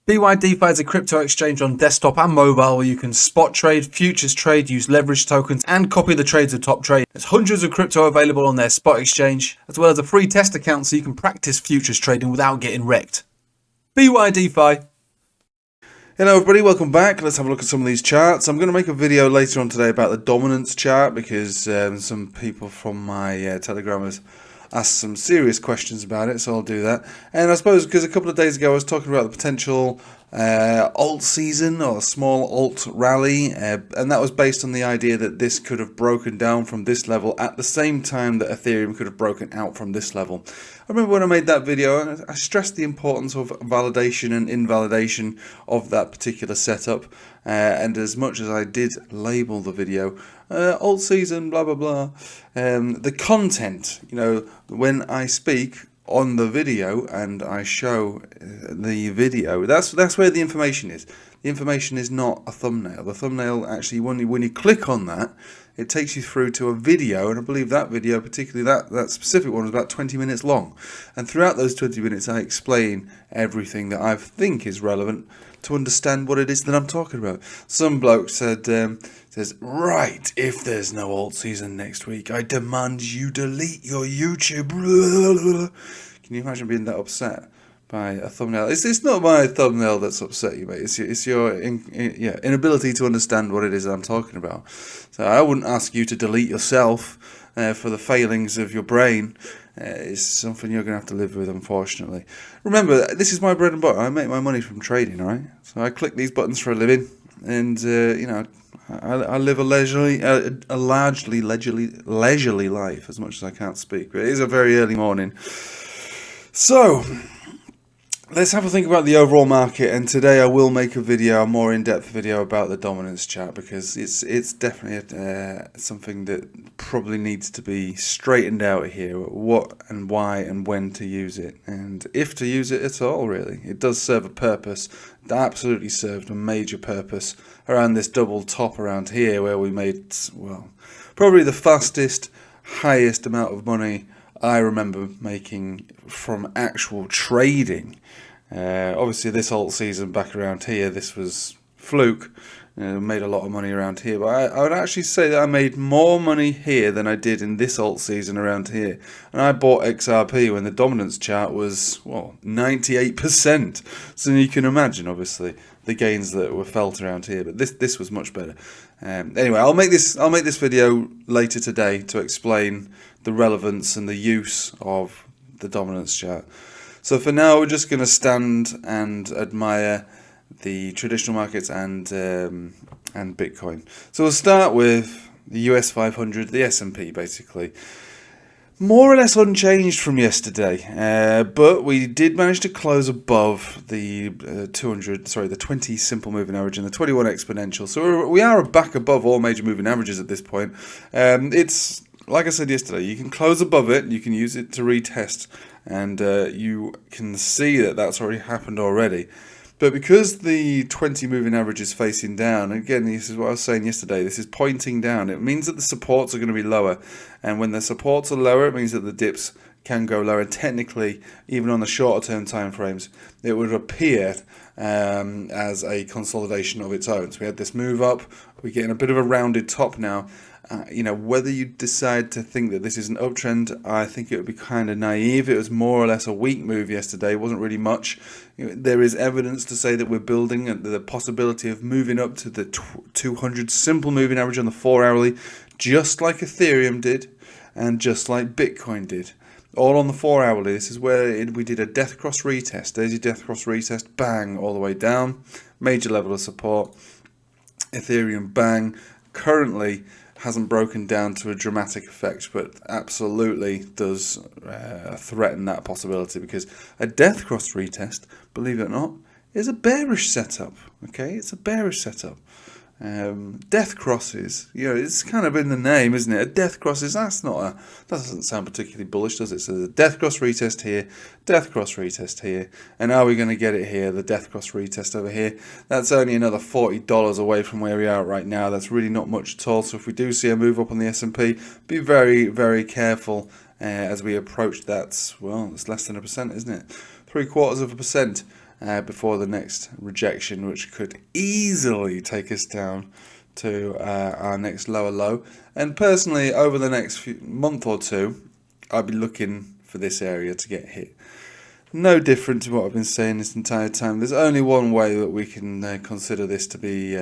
BYDFi is a crypto exchange on desktop and mobile where you can spot trade, futures trade, use leverage tokens, and copy the trades of top trade. There's hundreds of crypto available on their spot exchange, as well as a free test account so you can practice futures trading without getting wrecked. BYDFi. Hello everybody, welcome back. Let's have a look at some of these charts. I'm going to make a video later on today about the dominance chart because some people from my Telegram asked some serious questions about it, so I'll do that. And I suppose because a couple of days ago I was talking about the potential alt season or a small alt rally, and that was based on the idea that this could have broken down from this level at the same time that Ethereum could have broken out from this level. I remember when I made that video, I stressed the importance of validation and invalidation of that particular setup, and as much as I did label the video alt season blah blah blah, the content, you know, when I speak on the video and I show the video, that's where the information is. The information is not a thumbnail. The thumbnail actually, when you click on that, it takes you through to a video, and I believe that video, particularly that specific one, was about 20 minutes long. And throughout those 20 minutes, I explain everything that I think is relevant to understand what it is that I'm talking about. Some bloke says, right, if there's no alt season next week, I demand you delete your YouTube. Can you imagine being that upset by a thumbnail? It's not my thumbnail that's upset you, mate. It's your inability to understand what it is that I'm talking about. So I wouldn't ask you to delete yourself for the failings of your brain. It's something you're going to have to live with, unfortunately. Remember, this is my bread and butter. I make my money from trading, all right? So I click these buttons for a living, and you know, I live a largely leisurely life, as much as I can't speak. But it is a very early morning. So let's have a think about the overall market, and today I will make a more in-depth video about the dominance chart, because it's definitely something that probably needs to be straightened out here, what and why and when to use it, and if to use it at all, really. It does serve a purpose. It absolutely served a major purpose around this double top around here, where we made, well, probably the fastest, highest amount of money I remember making from actual trading. Obviously this alt season back around here, this was fluke. Made a lot of money around here, but I would actually say that I made more money here than I did in this alt season around here. And I bought XRP when the dominance chart was, well, 98%. So you can imagine, obviously, the gains that were felt around here. But this was much better. Anyway, I'll make this video later today to explain the relevance and the use of the dominance chart. So for now, we're just going to stand and admire the traditional markets and Bitcoin. So we'll start with the US 500, the S&P basically. More or less unchanged from yesterday, but we did manage to close above the 20 simple moving average and the 21 exponential. So we are back above all major moving averages at this point. It's, like I said yesterday, you can close above it, you can use it to retest, and you can see that that's already happened already. But because the 20 moving average is facing down, again, this is what I was saying yesterday, this is pointing down. It means that the supports are going to be lower. And when the supports are lower, it means that the dips can go lower. And technically, even on the shorter term time frames, it would appear as a consolidation of its own. So we had this move up, we're getting a bit of a rounded top now. You know, whether you decide to think that this is an uptrend, I think it would be kind of naive. It was more or less a weak move yesterday. It wasn't really much. You know, there is evidence to say that we're building the possibility of moving up to the 200 simple moving average on the 4-hourly, just like Ethereum did and just like Bitcoin did. All on the 4-hourly. This is where we did a death cross retest. There's your death cross retest, bang, all the way down. Major level of support. Ethereum, bang. Currently hasn't broken down to a dramatic effect, but absolutely does threaten that possibility, because a death cross retest, believe it or not, is a bearish setup. Okay, it's a bearish setup. Death crosses, you know, it's kind of in the name, isn't it? A death crosses, that doesn't sound particularly bullish, does it? So there's a death cross retest here, death cross retest here, and are we going to get it here, the death cross retest over here? That's only another $40 away from where we are right now. That's really not much at all. So if we do see a move up on the S&P, be very, very careful as we approach that. Well, it's less than 1%, isn't it? 0.75%. before the next rejection, which could easily take us down to our next lower low. And personally, over the next month or two, I'll be looking for this area to get hit. No different to what I've been saying this entire time. There's only one way that we can consider this to be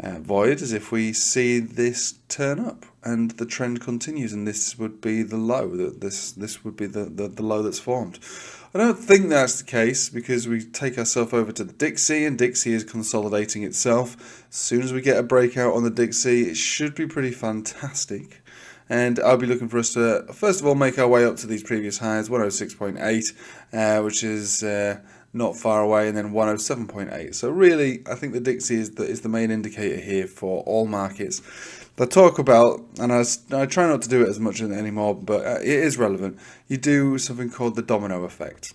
void, is if we see this turn up and the trend continues, and this would be the low. This would be the low that's formed. I don't think that's the case, because we take ourselves over to the Dixie, and Dixie is consolidating itself. As soon as we get a breakout on the Dixie, it should be pretty fantastic. And I'll be looking for us to, first of all, make our way up to these previous highs, 106.8, which is not far away, and then 107.8. So really, I think the Dixie is the main indicator here for all markets. I talk about, and I try not to do it as much anymore, but it is relevant. You do something called the domino effect.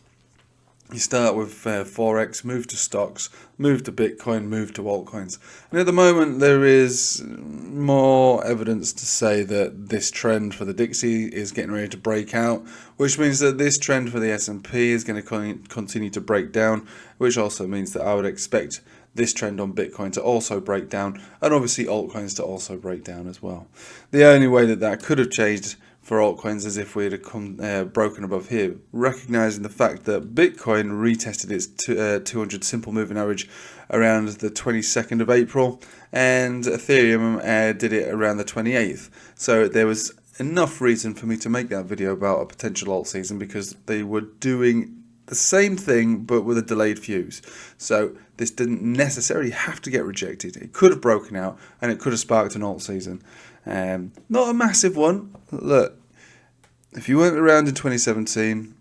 You start with Forex, move to stocks, move to Bitcoin, move to altcoins. And at the moment, there is more evidence to say that this trend for the Dixie is getting ready to break out, which means that this trend for the S&P is going to continue to break down, which also means that I would expect this trend on Bitcoin to also break down, and obviously altcoins to also break down as well. The only way that could have changed for altcoins is if we had come broken above here, recognizing the fact that Bitcoin retested its 200 simple moving average around the 22nd of April, and Ethereum did it around the 28th. So there was enough reason for me to make that video about a potential alt season, because they were doing the same thing but with a delayed fuse. So this didn't necessarily have to get rejected. It could have broken out, and it could have sparked an alt season. Not a massive one. Look, if you weren't around in 2017,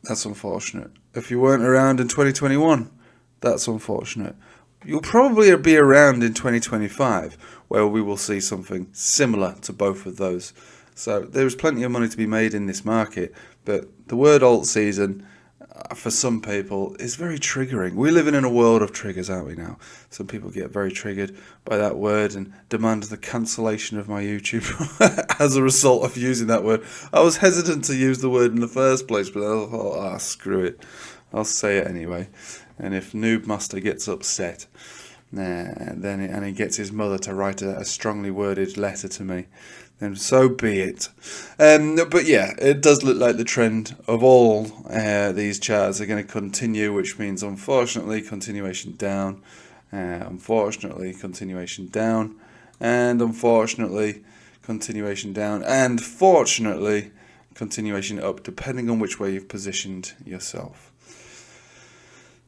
that's unfortunate. If you weren't around in 2021, that's unfortunate. You'll probably be around in 2025, where we will see something similar to both of those. So there's plenty of money to be made in this market, but the word alt season, for some people, is very triggering. We live in a world of triggers, aren't we now? Some people get very triggered by that word and demand the cancellation of my YouTube as a result of using that word. I was hesitant to use the word in the first place, but I thought, screw it. I'll say it anyway. And if Noob Master gets upset, and he gets his mother to write a strongly worded letter to me, then so be it. But yeah, it does look like the trend of all these charts are going to continue, which means unfortunately continuation down, unfortunately continuation down, and unfortunately continuation down, and fortunately continuation up, depending on which way you've positioned yourself.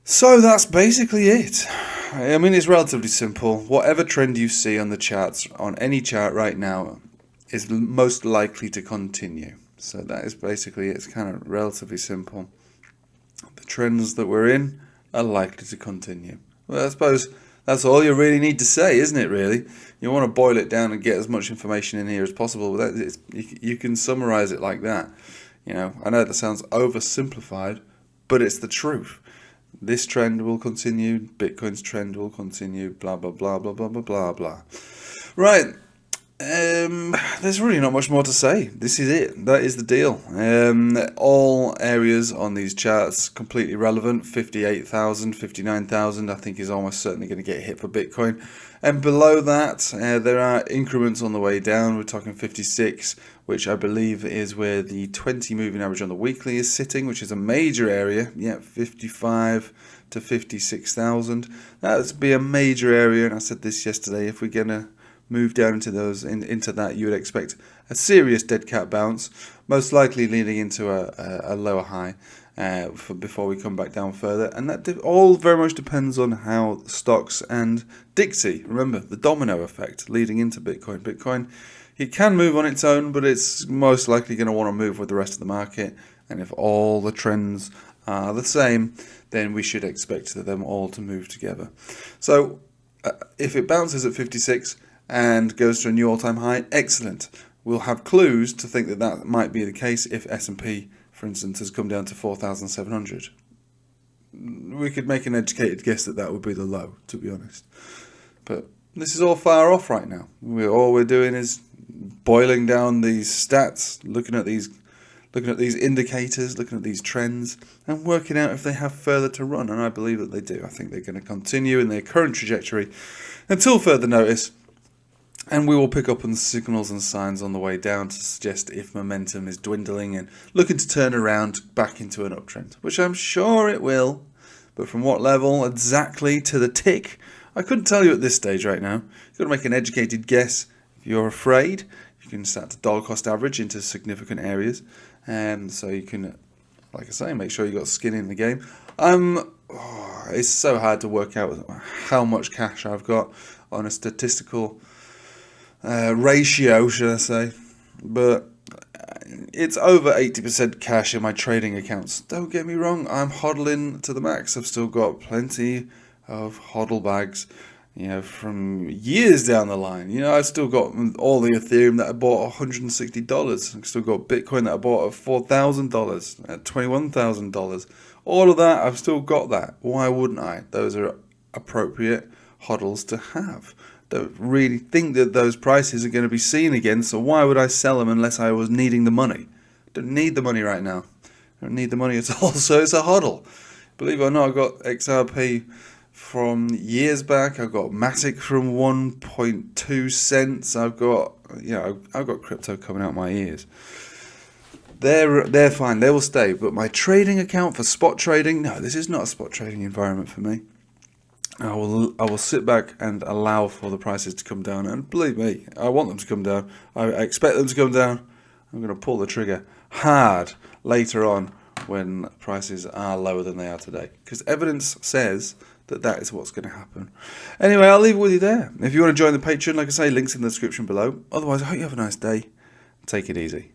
So that's basically it. I mean, it's relatively simple. Whatever trend you see on the charts, on any chart right now, is most likely to continue. So that is basically it. It's kind of relatively simple. The trends that we're in are likely to continue. Well, I suppose that's all you really need to say, isn't it, really? You want to boil it down and get as much information in here as possible. You can summarize it like that. You know, I know that sounds oversimplified, but it's the truth. This trend will continue, Bitcoin's trend will continue, blah, blah, blah, blah, blah, blah, blah, blah. Right. There's really not much more to say. This is it. That is the deal. All areas on these charts completely relevant. 58,000, 59,000 I think is almost certainly going to get hit for Bitcoin. And below that, there are increments on the way down. We're talking 56, which I believe is where the 20 moving average on the weekly is sitting, which is a major area. Yeah, 55 to 56,000. That would be a major area, and I said this yesterday, if we're going to move down into into that, you would expect a serious dead cat bounce, most likely leading into a lower high before we come back down further. And that all very much depends on how stocks and Dixie, remember the domino effect leading into Bitcoin, it can move on its own, but it's most likely going to want to move with the rest of the market. And if all the trends are the same, then we should expect them all to move together. So if it bounces at 56 and goes to a new all-time high, excellent. We'll have clues to think that might be the case if S&P, for instance, has come down to 4,700. We could make an educated guess that would be the low, to be honest. But this is all far off right now. All we're doing is boiling down these stats, looking at these looking at these indicators, looking at these trends, and working out if they have further to run. And I believe that they do. I think they're going to continue in their current trajectory until further notice. And we will pick up on the signals and signs on the way down to suggest if momentum is dwindling and looking to turn around back into an uptrend, which I'm sure it will. But from what level exactly to the tick, I couldn't tell you at this stage right now. You've got to make an educated guess. If you're afraid, you can start to dollar cost average into significant areas. So you can, like I say, make sure you got skin in the game. It's so hard to work out how much cash I've got on a statistical ratio, should I say, but it's over 80% cash in my trading accounts. Don't get me wrong, I'm hodling to the max. I've still got plenty of hodl bags, from years down the line. I've still got all the Ethereum that I bought $160. I've still got Bitcoin that I bought at $4,000, at $21,000. All of that, I've still got that. Why wouldn't I? Those are appropriate hodls to have. Don't really think that those prices are going to be seen again, so why would I sell them unless I was needing the money? Don't need the money right now. Don't need the money at all, so it's a hodl. Believe it or not, I've got XRP from years back. I've got Matic from 1.2 cents. I've got crypto coming out my ears. They're fine. They will stay. But my trading account for spot trading, no, this is not a spot trading environment for me. I will sit back and allow for the prices to come down, and believe me, I want them to come down. I expect them to come down. I'm going to pull the trigger hard later on when prices are lower than they are today, because evidence says that is what's going to happen. Anyway, I'll leave it with you there. If you want to join the Patreon, like I say, links in the description below. Otherwise, I hope you have a nice day. Take it easy.